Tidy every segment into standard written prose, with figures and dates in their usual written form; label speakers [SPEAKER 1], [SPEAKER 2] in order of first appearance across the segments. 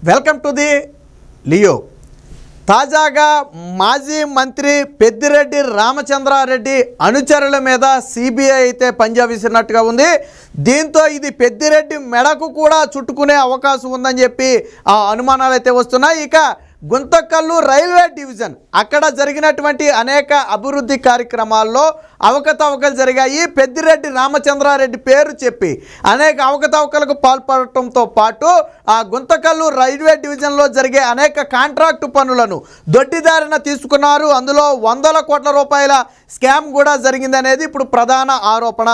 [SPEAKER 1] Welcome to the Leo. తాజాగా మాజీ మంత్రి పెద్దిరెడ్డి రామచంద్రారెడ్డి అనుచరుల మీద సిబిఐ అయితే పంజా విసిరినట్టుగా ఉంది. దీంతో ఇది పెద్దిరెడ్డి మెడకు కూడా చుట్టుకునే అవకాశం ఉందని చెప్పి ఆ అనుమానాలు అయితే వస్తున్నాయి. ఇక గుంతకల్లు రైల్వే డివిజన్ అక్కడ జరిగినటువంటి అనేక అభివృద్ధి కార్యక్రమాల్లో అవకతవకలు జరిగాయి. పెద్దిరెడ్డి రామచంద్రారెడ్డి పేరు చెప్పి అనేక అవకతవకలకు పాల్పడటంతో పాటు ఆ గుంతకల్లు రైల్వే డివిజన్లో జరిగే అనేక కాంట్రాక్టు పనులను దొడ్డిదారిన తీసుకున్నారు. అందులో 100 కోట్ల రూపాయల స్కామ్ కూడా జరిగిందనేది ఇప్పుడు ప్రధాన ఆరోపణ.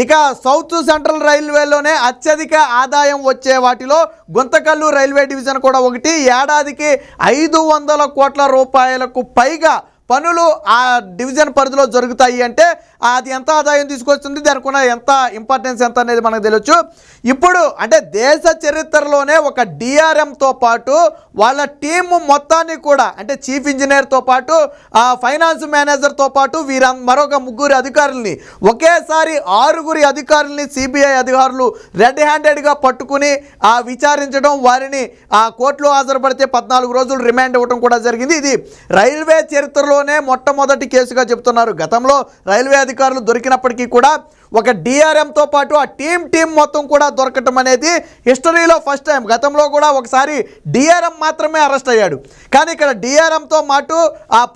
[SPEAKER 1] ఇక సౌత్ సెంట్రల్ రైల్వేలోనే అత్యధిక ఆదాయం వచ్చే వాటిలో గుంతకల్లు రైల్వే డివిజన్ కూడా ఒకటి. ఏడాదికి 500 కోట్ల రూపాయలకు పైగా పనులు ఆ డివిజన్ పరిధిలో జరుగుతాయి అంటే అది ఎంత ఆదాయం తీసుకొస్తుంది, దానికి ఉన్న ఎంత ఇంపార్టెన్స్ ఎంత అనేది మనకు తెలియచ్చు. ఇప్పుడు అంటే దేశ చరిత్రలోనే ఒక డిఆర్ఎంతో పాటు వాళ్ళ టీము మొత్తాన్ని కూడా అంటే చీఫ్ ఇంజనీర్తో పాటు ఫైనాన్స్ మేనేజర్తో పాటు మరొక 3 అధికారుల్ని ఒకేసారి 6 అధికారుల్ని సిబిఐ అధికారులు రెడ్ హ్యాండెడ్గా పట్టుకుని విచారించడం, వారిని కోర్టులో హాజరుపడితే 14 రోజులు రిమాండ్ ఇవ్వడం కూడా జరిగింది. ఇది రైల్వే చరిత్రలోనే మొట్టమొదటి కేసుగా చెప్తున్నారు. గతంలో రైల్వే అధికారులు దొరికినప్పటికీ కూడా ఒక డిఆర్ఎంతో పాటు ఆ టీం మొత్తం కూడా దొరకటం అనేది హిస్టరీలో ఫస్ట్ టైం. గతంలో కూడా ఒకసారి డిఆర్ఎం మాత్రమే అరెస్ట్ అయ్యాడు, కానీ ఇక్కడ డిఆర్ఎంతో పాటు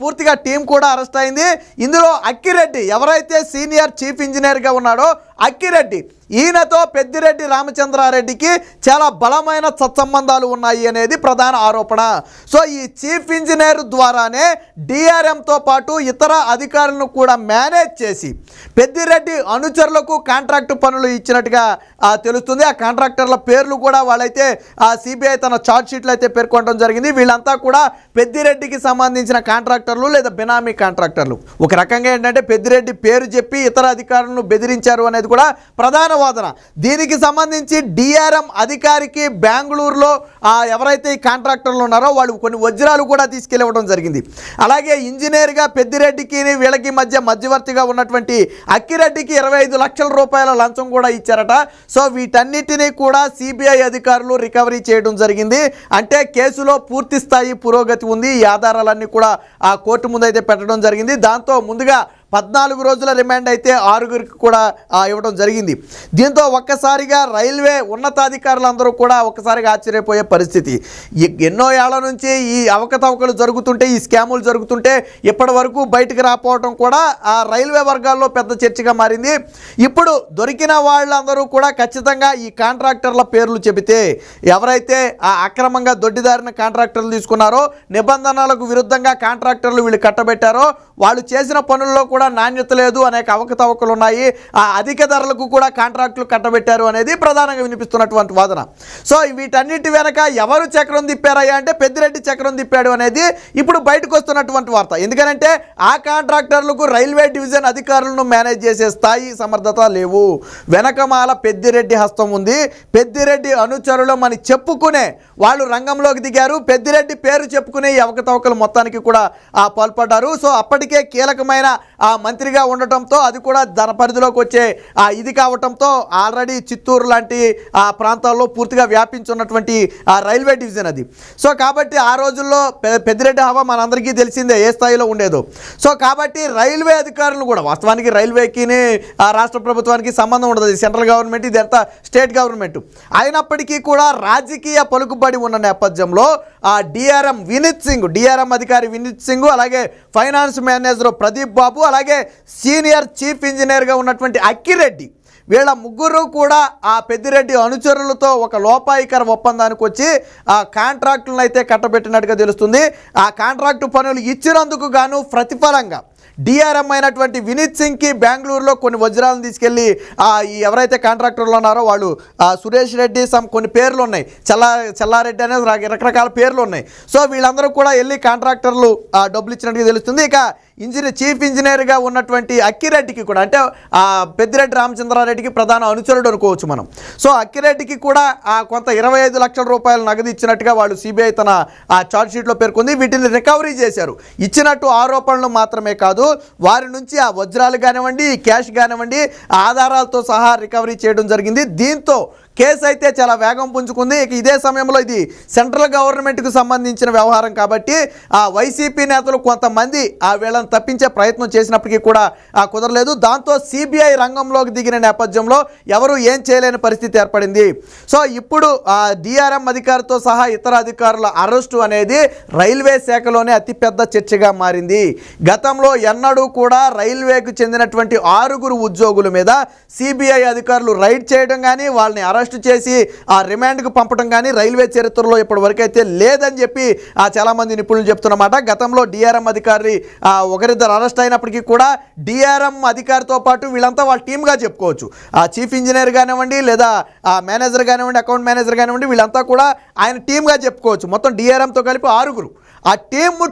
[SPEAKER 1] పూర్తిగా టీం కూడా అరెస్ట్ అయింది. ఇందులో అక్కిరెడ్డి ఎవరైతే సీనియర్ చీఫ్ ఇంజనీర్గా ఉన్నాడో అక్కిరెడ్డి, ఈయనతో పెద్దిరెడ్డి రామచంద్రారెడ్డికి చాలా బలమైన సత్సంబంధాలు ఉన్నాయి అనేది ప్రధాన ఆరోపణ. సో ఈ చీఫ్ ఇంజనీర్ ద్వారానే డిఆర్ఎంతో పాటు ఇతర అధికారులను కూడా మేనేజ్ చేసి పెద్దిరెడ్డి అనుచరులకు కాంట్రాక్టు పనులు ఇచ్చినట్టుగా తెలుస్తుంది. ఆ కాంట్రాక్టర్ల పేర్లు కూడా వాళ్ళైతే సిబిఐ తన ఛార్జ్ షీట్లు అయితే పేర్కొనడం జరిగింది. వీళ్ళంతా కూడా పెద్దిరెడ్డికి సంబంధించిన కాంట్రాక్టర్లు లేదా బినామీ కాంట్రాక్టర్లు. ఒక రకంగా ఏంటంటే పెద్దిరెడ్డి పేరు చెప్పి ఇతర అధికారులను బెదిరించారు అనేది కూడా ప్రధాన వాదన. దీనికి సంబంధించి డిఆర్ఎం అధికారికి బెంగళూరులో ఎవరైతే ఈ కాంట్రాక్టర్లు ఉన్నారో వాళ్ళు కొన్ని వజ్రాలు కూడా తీసుకెళ్ళివ్వడం జరిగింది. అలాగే ఇంజనీర్గా పెద్దిరెడ్డికి వీళ్ళకి మధ్యవర్తిగా ఉన్నటువంటి అక్కిరెడ్డికి 25 లక్షల రూపాయల లంచం కూడా ఇచ్చారట. సో వీటన్నిటినీ కూడా సిబిఐ అధికారులు రికవరీ చేయడం జరిగింది. అంటే కేసులో పూర్తి స్థాయి పురోగతి ఉంది. ఈ ఆధారాలన్నీ కూడా ఆ కోర్టు ముందైతే పెట్టడం జరిగింది. దాంతో ముందుగా 14 రోజుల రిమాండ్ అయితే 6 కూడా ఇవ్వడం జరిగింది. దీంతో ఒక్కసారిగా రైల్వే ఉన్నతాధికారులందరూ కూడా ఒక్కసారిగా ఆశ్చర్యపోయే పరిస్థితి. ఎన్నో ఏళ్ల నుంచి ఈ అవకతవకలు జరుగుతుంటే, ఈ స్కాములు జరుగుతుంటే ఇప్పటి వరకు బయటకు రాకపోవడం కూడా ఆ రైల్వే వర్గాల్లో పెద్ద చర్చగా మారింది. ఇప్పుడు దొరికిన వాళ్ళందరూ కూడా ఖచ్చితంగా ఈ కాంట్రాక్టర్ల పేర్లు చెబితే ఎవరైతే అక్రమంగా దొడ్డిదారిన కాంట్రాక్టర్లు తీసుకున్నారో, నిబంధనలకు విరుద్ధంగా కాంట్రాక్టర్లు వీళ్ళు కట్టబెట్టారో, వాళ్ళు చేసిన పనుల్లో కూడా నాణ్యత లేదు, అనేక అవకతవకలు ఉన్నాయి, అధిక ధరలకు కూడా కాంట్రాక్టులు కట్టబెట్టారు అనేది ప్రధానంగా వినిపిస్తున్నటువంటి వాదన. సో వీటన్నిటి వెనక ఎవరు చక్రం తిప్పారయ్యా అంటే పెద్దిరెడ్డి చక్రం తిప్పాడు అనేది ఇప్పుడు బయటకు వస్తున్నటువంటి వార్త. ఎందుకంటే ఆ కాంట్రాక్టర్లకు రైల్వే డివిజన్ అధికారులను మేనేజ్ చేసే స్థాయి సమర్థత లేవు. వెనకమాల పెద్దిరెడ్డి హస్తం ఉంది. పెద్దిరెడ్డి అనుచరులు అని చెప్పుకునే వాళ్ళు రంగంలోకి దిగారు. పెద్దిరెడ్డి పేరు చెప్పుకునే ఈ అవకతవకలు మొత్తానికి కూడా పాల్పడ్డారు. సో అప్పటికే కీలకమైన మంత్రిగా ఉండటంతో, అది కూడా ధన పరిధిలోకి వచ్చే ఇది కావటంతో ఆల్రెడీ చిత్తూరు లాంటి ప్రాంతాల్లో పూర్తిగా వ్యాపించున్నటువంటి రైల్వే డివిజన్ అది. సో కాబట్టి ఆ రోజుల్లో పెద్దిరెడ్డి హవా మనందరికీ తెలిసిందే ఏ స్థాయిలో ఉండేదో. సో కాబట్టి రైల్వే అధికారులు కూడా వాస్తవానికి రైల్వేకి రాష్ట్ర ప్రభుత్వానికి సంబంధం ఉండదు. సెంట్రల్ గవర్నమెంట్, ఇదంతా స్టేట్ గవర్నమెంట్. అయినప్పటికీ కూడా రాజకీయ పలుకుబడి ఉన్న నేపథ్యంలో డిఆర్ఎం అధికారి వినీత్ సింగ్, అలాగే ఫైనాన్స్ మేనేజర్ ప్రదీప్ బాబు, అలాగే సీనియర్ చీఫ్ ఇంజనీర్గా ఉన్నటువంటి అక్కిరెడ్డి, వీళ్ళ 3 కూడా ఆ పెద్దిరెడ్డి అనుచరులతో ఒక లోపాయికర ఒప్పందానికి వచ్చి ఆ కాంట్రాక్టులను అయితే కట్టబెట్టినట్టుగా తెలుస్తుంది. ఆ కాంట్రాక్టు పనులు ఇచ్చినందుకు గాను ప్రతిఫలంగా డిఆర్ఎం అయినటువంటి వినీత్ సింగ్కి బెంగళూరులో కొన్ని వజ్రాలను తీసుకెళ్ళి ఎవరైతే కాంట్రాక్టర్లు ఉన్నారో వాళ్ళు సురేష్ రెడ్డి కొన్ని పేర్లు ఉన్నాయి, చల్లారెడ్డి అనేది రకరకాల పేర్లు ఉన్నాయి. సో వీళ్ళందరూ కూడా వెళ్ళి కాంట్రాక్టర్లు డబ్బులు ఇచ్చినట్టుగా తెలుస్తుంది. ఇక చీఫ్ ఇంజనీర్గా ఉన్నటువంటి అక్కిరెడ్డికి కూడా అంటే పెద్దిరెడ్డి రామచంద్రారెడ్డికి ప్రధాన అనుచరుడు అనుకోవచ్చు మనం. సో అక్కిరెడ్డికి కూడా కొంత 25 లక్షల రూపాయలు నగదు ఇచ్చినట్టుగా వాళ్ళు సిబిఐ తన ఛార్జ్ షీట్లో పేర్కొంది. వీటిని రికవరీ చేశారు. ఇచ్చినట్టు ఆరోపణలు మాత్రమే కాదు, వారి నుంచి ఆ వజ్రాలు కానివ్వండి, క్యాష్ కానివ్వండి, ఆధారాలతో సహా రికవరీ చేయడం జరిగింది. దీంతో కేసు అయితే చాలా వేగం పుంజుకుంది. ఇక ఇదే సమయంలో ఇది సెంట్రల్ గవర్నమెంట్కు సంబంధించిన వ్యవహారం కాబట్టి ఆ వైసీపీ నేతలు కొంతమంది వీళ్ళని తప్పించే ప్రయత్నం చేసినప్పటికీ కూడా కుదరలేదు. దాంతో సిబిఐ రంగంలోకి దిగిన నేపథ్యంలో ఎవరు ఏం చేయలేని పరిస్థితి ఏర్పడింది. సో ఇప్పుడు డిఆర్ఎం అధికారితో సహా ఇతర అధికారుల అరెస్టు అనేది రైల్వే శాఖలోనే అతిపెద్ద చర్చగా మారింది. గతంలో ఎన్నడూ కూడా రైల్వేకు చెందినటువంటి 6 ఉద్యోగుల మీద సిబిఐ అధికారులు రైడ్ చేయడం కానీ వాళ్ళని అరెస్టు చేసి రిమాండ్కు పంపడం కానీ రైల్వే చరిత్రలో ఇప్పటివరకు అయితే లేదని చెప్పి చాలామంది నిపుణులు చెప్తున్నమాట. గతంలో డిఆర్ఎం అధికారి ఒకరిద్దరు అరెస్ట్ అయినప్పటికీ కూడా డిఆర్ఎం అధికారితో పాటు వీళ్ళంతా వాళ్ళ టీమ్గా చెప్పుకోవచ్చు. చీఫ్ ఇంజనీర్ కానివ్వండి, లేదా మేనేజర్ కానివ్వండి, అకౌంట్ మేనేజర్ కానివ్వండి, వీళ్ళంతా కూడా ఆయన టీమ్గా చెప్పుకోవచ్చు. మొత్తం డిఆర్ఎంతో కలిపి 6. ఆ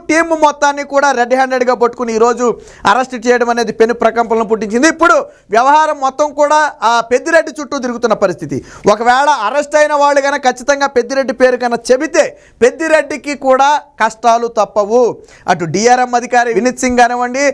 [SPEAKER 1] టీము మొత్తాన్ని కూడా రెడ్ హ్యాండెడ్గా పట్టుకుని ఈరోజు అరెస్ట్ చేయడం అనేది పెను ప్రకంపనలు పుట్టించింది. ఇప్పుడు వ్యవహారం మొత్తం కూడా పెద్దిరెడ్డి చుట్టూ తిరుగుతున్న పరిస్థితి. ఒకవేళ అరెస్ట్ అయిన వాళ్ళు కనుక ఖచ్చితంగా పెద్దిరెడ్డి పేరు కన్నా చెబితే పెద్దిరెడ్డికి కూడా కష్టాలు తప్పవు. అటు డిఆర్ఎం అధికారి వినీత్ సింగ్ కానివ్వండి,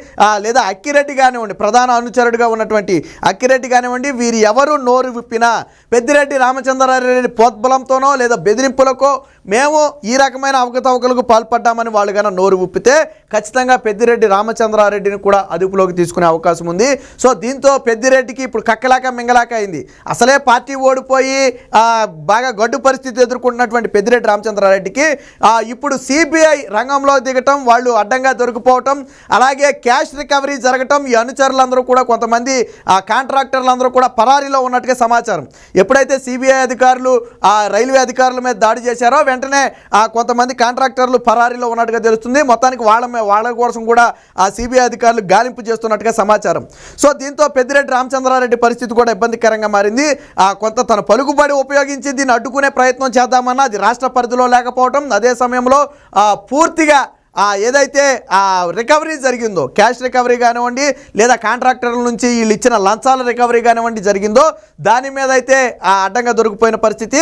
[SPEAKER 1] లేదా అక్కిరెడ్డి కానివ్వండి, ప్రధాన అనుచరుడిగా ఉన్నటువంటి అక్కిరెడ్డి కానివ్వండి, వీరు ఎవరు నోరు విప్పినా పెద్దిరెడ్డి రామచంద్రారెడ్డి ప్రోద్బలంతోనో లేదా బెదిరింపులకో మేము ఈ రకమైన అవకతవకలకు పాల్పడ్డామని వాళ్ళు కన్నా నోరు ఉప్పితే ఖచ్చితంగా పెద్దిరెడ్డి రామచంద్రారెడ్డిని కూడా అదుపులోకి తీసుకునే అవకాశం ఉంది. సో దీంతో పెద్దిరెడ్డికి ఇప్పుడు కక్కలాక మింగలాక అయింది. అసలే పార్టీ ఓడిపోయి బాగా గడ్డు పరిస్థితి ఎదుర్కొంటున్నటువంటి పెద్దిరెడ్డి రామచంద్రారెడ్డికి ఇప్పుడు సిబిఐ రంగంలో దిగటం, వాళ్ళు అడ్డంగా దొరికిపోవటం, అలాగే క్యాష్ రికవరీ జరగటం, ఈ అనుచరులందరూ కూడా కొంతమంది కాంట్రాక్టర్లందరూ కూడా పరారీలో ఉన్నట్టుగా సమాచారం. ఎప్పుడైతే సిబిఐ అధికారులు రైల్వే అధికారుల మీద దాడి చేశారో వెంటనే కొంతమంది కాంట్రాక్టర్లు పరారీలో ఉన్నట్టుగా తెలుస్తుంది. మొత్తానికి వాళ్ళ కోసం కూడా సిబిఐ అధికారులు గాలింపు చేస్తున్నట్టుగా సమాచారం. సో దీంతో పెద్దిరెడ్డి రామచంద్రారెడ్డి పరిస్థితి కూడా ఇబ్బందికరంగా మారింది. కొంత తన పలుకుబడి ఉపయోగించి దీన్ని అడ్డుకునే ప్రయత్నం చేద్దామన్నా అది రాష్ట్ర పరిధిలో లేకపోవడం, అదే సమయంలో పూర్తిగా ఏదైతే రికవరీ జరిగిందో, క్యాష్ రికవరీ కానివ్వండి, లేదా కాంట్రాక్టర్ల నుంచి వీళ్ళు ఇచ్చిన లంచాల రికవరీ కానివ్వండి జరిగిందో, దాని మీద అయితే అడ్డంగా దొరికిపోయిన పరిస్థితి.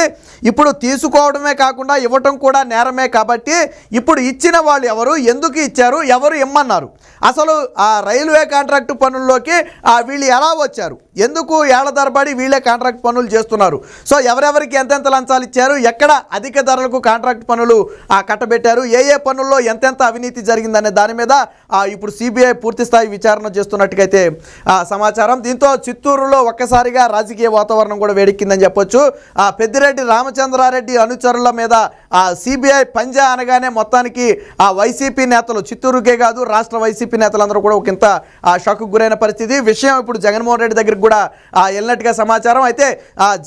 [SPEAKER 1] ఇప్పుడు తీసుకోవడమే కాకుండా ఇవ్వటం కూడా నేరమే కాబట్టి ఇప్పుడు ఇచ్చిన వాళ్ళు ఎవరు, ఎందుకు ఇచ్చారు, ఎవరు ఇమ్మన్నారు, అసలు రైల్వే కాంట్రాక్టు పనుల్లోకి వీళ్ళు ఎలా వచ్చారు, ఎందుకు ఏళ్ల తరబడి వీళ్ళే కాంట్రాక్ట్ పనులు చేస్తున్నారు, సో ఎవరెవరికి ఎంతెంత లంచాలు ఇచ్చారు, ఎక్కడ అధిక ధరలకు కాంట్రాక్ట్ పనులు కట్టబెట్టారు, ఏ పనుల్లో ఎంతెంత అవినీతి జరిగిందనే దాని మీద ఇప్పుడు సిబిఐ పూర్తి స్థాయి విచారణ చేస్తున్నట్టుగైతే సమాచారం. దీంతో చిత్తూరులో ఒక్కసారిగా రాజకీయ వాతావరణం కూడా వేడెక్కిందని చెప్పొచ్చు. పెద్దిరెడ్డి రామచంద్రారెడ్డి అనుచరుల మీద సిబిఐ పంజా అనగానే మొత్తానికి వైసీపీ నేతలు, చిత్తూరుకే కాదు రాష్ట్ర వైసీపీ నేతలందరూ కూడా ఒకంత షాక్కు గురైన పరిస్థితి. విషయం ఇప్పుడు జగన్మోహన్ రెడ్డి దగ్గరికి కూడా వెళ్ళినట్టుగా సమాచారం. అయితే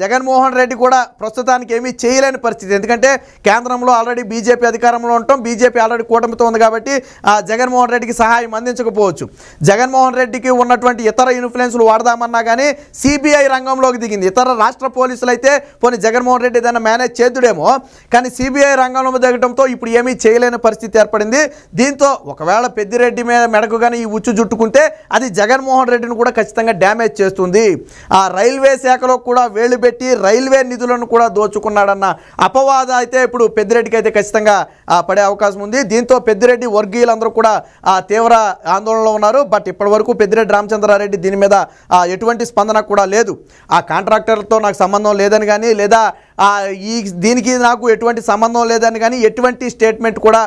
[SPEAKER 1] జగన్మోహన్ రెడ్డి కూడా ప్రస్తుతానికి ఏమీ చేయలేని పరిస్థితి. ఎందుకంటే కేంద్రంలో ఆల్రెడీ బీజేపీ అధికారంలో ఉండటం, బీజేపీ ఆల్రెడీ కూటమితో ఉంది కాబట్టి జగన్మోహన్ రెడ్డికి సహాయం అందించకపోవచ్చు. జగన్మోహన్ రెడ్డికి ఉన్నటువంటి ఇతర ఇన్ఫ్లుయెన్స్లు వాడదామన్నా కానీ సిబిఐ రంగంలోకి దిగింది. ఇతర రాష్ట్ర పోలీసులు అయితే పోనీ జగన్మోహన్ రెడ్డి ఏదైనా మేనేజ్ చేద్దుడేమో, కానీ సిబిఐ రంగంలో దిగడంతో ఇప్పుడు ఏమీ చేయలేని పరిస్థితి ఏర్పడింది. దీంతో ఒకవేళ పెద్దిరెడ్డి మీద మెడకు కానీ ఈ ఉచ్చు జుట్టుకుంటే అది జగన్మోహన్ రెడ్డిని కూడా ఖచ్చితంగా డ్యామేజ్ చేస్తుంది. రైల్వే శాఖలో కూడా వేలు పెట్టి రైల్వే నిధులను కూడా దోచుకున్నాడన్న అపవాద అయితే ఇప్పుడు పెద్దిరెడ్డికి అయితే ఖచ్చితంగా పడే అవకాశం ఉంది. దీంతో పెద్దిరెడ్డి వర్గీయులందరూ కూడా తీవ్ర ఆందోళనలో ఉన్నారు. బట్ ఇప్పటి వరకు పెద్దిరెడ్డి రామచంద్రారెడ్డి దీని మీద ఎటువంటి స్పందన కూడా లేదు. ఆ కాంట్రాక్టర్లతో నాకు సంబంధం లేదని కానీ, లేదా దీనికి నాకు ఎటువంటి సంబంధం లేదని కానీ ఎటువంటి స్టేట్మెంట్ కూడా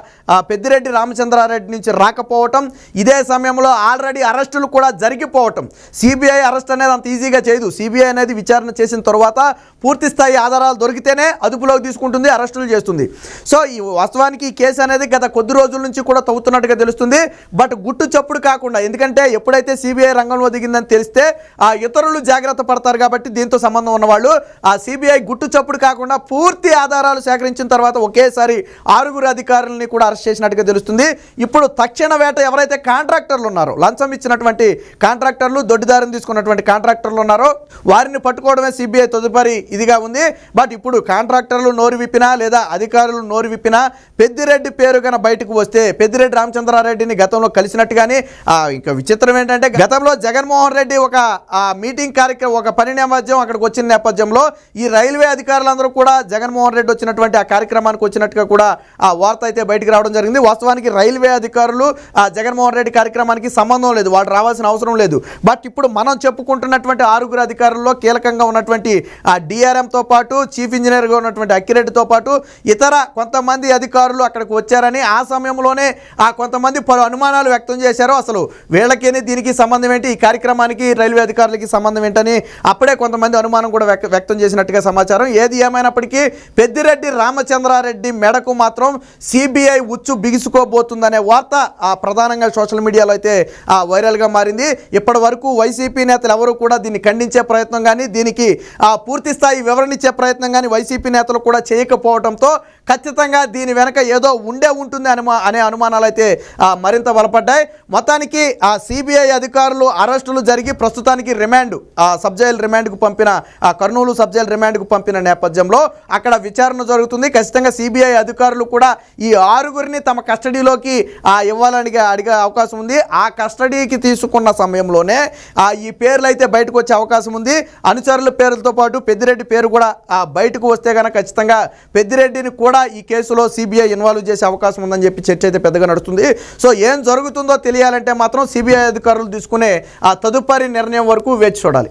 [SPEAKER 1] పెద్దిరెడ్డి రామచంద్రారెడ్డి నుంచి రాకపోవటం, ఇదే సమయంలో ఆల్రెడీ అరెస్టులు కూడా జరిగిపోవటం. సిబిఐ అరెస్ట్ అనేది అంత ఈజీగా చేయదు. సిబిఐ అనేది విచారణ చేసిన తర్వాత పూర్తి స్థాయి ఆధారాలు దొరికితేనే అదుపులోకి తీసుకుంటుంది, అరెస్టులు చేస్తుంది. సో ఈ వాస్తవానికి ఈ కేసు అనేది గత కొద్ది రోజుల నుంచి కూడా తవ్వుతున్నట్టుగా తెలుస్తుంది. బట్ గుట్టు చప్పుడు కాకుండా, ఎందుకంటే ఎప్పుడైతే సిబిఐ రంగంలో దిగిందని తెలిస్తే ఇతరులు జాగ్రత్త పడతారు కాబట్టి దీంతో సంబంధం ఉన్నవాళ్ళు సిబిఐ గుట్టు చప్పుడు కాకుండా పూర్తి ఆధారాలు సేకరించిన తర్వాత ఒకేసారి 6 అధికారులని కూడా అరెస్ట్ చేసినట్టుగా తెలుస్తుంది. ఇప్పుడు తక్షణ వేట ఎవరైతే కాంట్రాక్టర్లు ఉన్నారో, లంచం ఇచ్చినటువంటి కాంట్రాక్టర్లు, దొడ్డిదారిని తీసుకున్నటువంటి కాంట్రాక్టర్లు ఉన్నారో వారిని పట్టుకోవడమే సిబిఐ తదుపరి ఇదిగా ఉంది. బట్ ఇప్పుడు కాంట్రాక్టర్లు నోరు విప్పినా లేదా అధికారులు నోరు విప్పినా పెద్దిరెడ్డి పేరు కన్నా బయటకు వస్తే, పెద్దిరెడ్డి రామచంద్రారెడ్డిని గతంలో కలిసినట్టుగానే ఇంకా విచిత్రం ఏంటంటే గతంలో జగన్మోహన్ రెడ్డి ఒక మీటింగ్ కార్యక్రమం, ఒక పని నేపథ్యం అక్కడికి వచ్చిన నేపథ్యంలో ఈ రైల్వే అధికారుల అనుచరులందరూ కూడా జగన్మోహన్ రెడ్డి వచ్చినటువంటి ఆ కార్యక్రమానికి వచ్చినట్టుగా కూడా ఆ వార్త అయితే బయటికి రావడం జరిగింది. వాస్తవానికి రైల్వే అధికారులు ఆ జగన్మోహన్ రెడ్డి కార్యక్రమానికి సంబంధం లేదు, వాళ్ళు రావాల్సిన అవసరం లేదు. బట్ ఇప్పుడు మనం చెప్పుకుంటున్నటువంటి 6 అధికారుల్లో కీలకంగా ఉన్నటువంటి ఆ డిఆర్ఎంతో పాటు చీఫ్ ఇంజనీర్గా ఉన్నటువంటి అక్కిరెడ్డితో పాటు ఇతర కొంతమంది అధికారులు అక్కడికి వచ్చారని, ఆ సమయంలోనే ఆ కొంతమంది పలు అనుమానాలు వ్యక్తం చేశారు. అసలు వీళ్ళకేనే దీనికి సంబంధం ఏంటి, ఈ కార్యక్రమానికి రైల్వే అధికారులకి సంబంధం ఏంటని అప్పుడే కొంతమంది అనుమానం కూడా వ్యక్తం చేసినట్టుగా సమాచారం. ఏది ఏమైనప్పటికీ పెద్దిరెడ్డి రామచంద్రారెడ్డి మెడకు మాత్రం సిబిఐ ఉచ్చు బిగుసుకోబోతుందనే వార్త ప్రధానంగా సోషల్ మీడియాలో అయితే వైరల్గా మారింది. ఇప్పటి వరకు వైసీపీ నేతలు ఎవరు కూడా దీన్ని ఖండించే ప్రయత్నం కానీ, దీనికి పూర్తి స్థాయి వివరణ ఇచ్చే ప్రయత్నం కానీ వైసీపీ నేతలు కూడా చేయకపోవడంతో ఖచ్చితంగా దీని వెనక ఏదో ఉంటుంది అనే అనుమానాలు అయితే మరింత బలపడ్డాయి. మొత్తానికి ఆ సిబిఐ అధికారులు అరెస్టులు జరిగి ప్రస్తుతానికి సబ్ జైలు రిమాండ్కు పంపిన కర్నూలు సబ్ జైలు రిమాండ్కు పంపిన నేపథ్యంలో అక్కడ విచారణ జరుగుతుంది. ఖచ్చితంగా సిబిఐ అధికారులు కూడా ఈ 6 తమ కస్టడీలోకి ఇవ్వాలని అడిగే అవకాశం ఉంది. ఆ కస్టడీకి తీసుకున్న సమయంలోనే ఈ పేర్లు అయితే బయటకు వచ్చే అవకాశం ఉంది. అనుచరుల పేర్లతో పాటు పెద్దిరెడ్డి పేరు కూడా బయటకు వస్తే కనుక ఖచ్చితంగా పెద్దిరెడ్డిని కూడా ఈ కేసులో సిబిఐ ఇన్వాల్వ్ చేసే అవకాశం ఉందని చెప్పి చర్చ అయితే పెద్దగా నడుస్తుంది. సో ఏం జరుగుతుందో తెలియాలంటే మాత్రం సిబిఐ అధికారులు తీసుకునే తదుపరి నిర్ణయం వరకు వేచి చూడాలి.